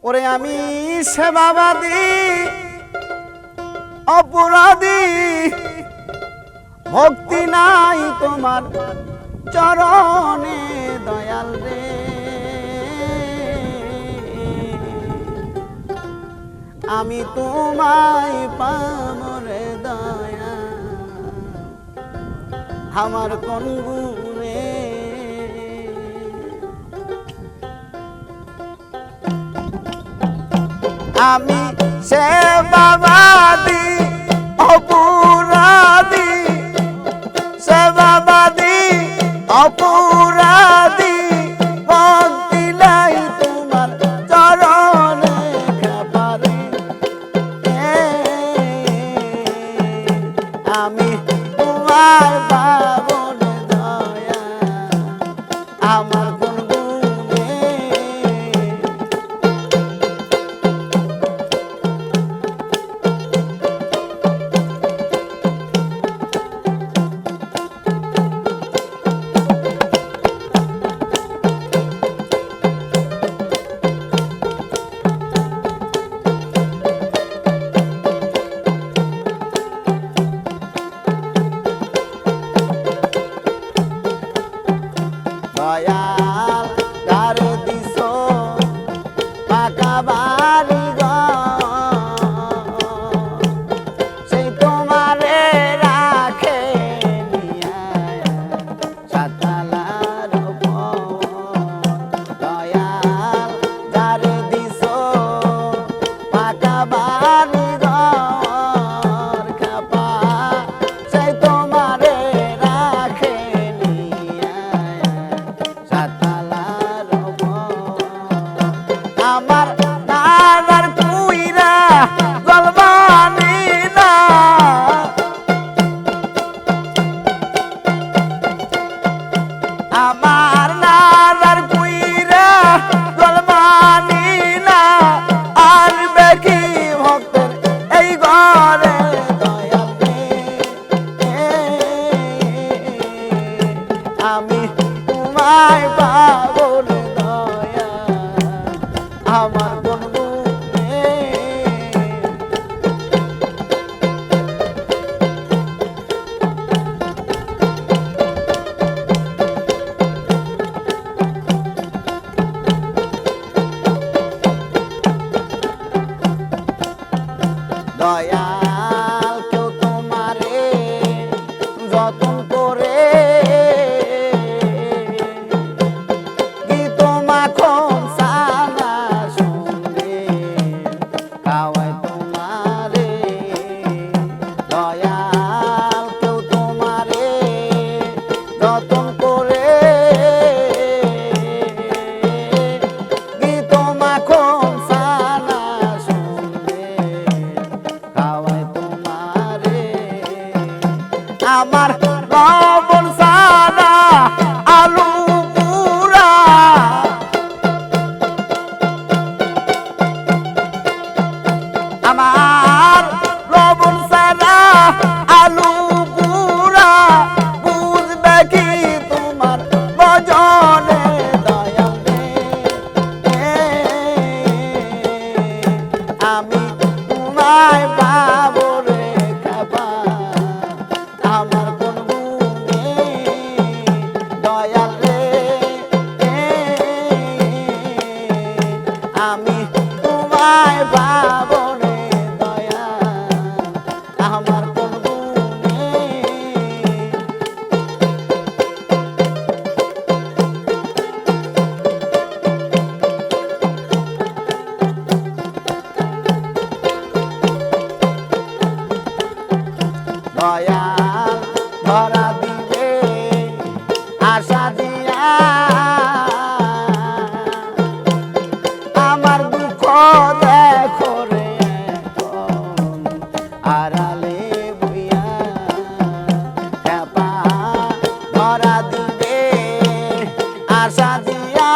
ওরে আমি সেবাবাদী অপরাধী, ভক্তি নাই তোমার চরণে দয়াল রে। আমি তোমায় পাবো রে দয়া, আমার কোন গুণে। আমি সেবাবাদী অপরাধী, সেবাবাদী অপরাধী, ভক্তি নাই তোমার চরণে খাবারে। আমি তোমার পাবো রে দয়া, আমার কোন গুণে। দয়াল ধারে দিছো পাকা বাড়ি ঘর, সেই তোমারে রাখে নিয়া সাততলার উপর। দয়াল ধারে দিছো পাকা বাড়ি ঘর, খাপা সেই তোমারে রাখে নিয়া সাততলার উপর। আমার নানার কুইরা জলবানি না, আমার নানার কুইরা জলবানি না, আর বেকি ভক্তের এই ঘরে দয়াল রে। আমি তোমায় পাবো রে দয়া, আমার কোন গুণে। দয়াল কেউ তোমারে যতন করে গীত মাখন সানা সঙ্গে খাওয়ায় তোমারে। দয়াল কেউ তোমারে যতন করে গীত মাখন সানা সঙ্গে খাওয়ায় তোমারে। আমার লবণ সাদা আলু পুরা, আমার লবণ সাদা আলু পুরা, বুঝবে কি তোমার ভজনে দয়াল রে। আমি তোমায় পাবো রে খাবা, আমার কোন গুণে। দয়াল রে আমি তোমায় পাবো রে দয়া, আমার কোন গুণে। দয়াল ধরা দিবে আশা দিয়া, আমার দুঃখ দেখো রে আড়ালে বইয়া। ধরা দিবে আশা দিয়া,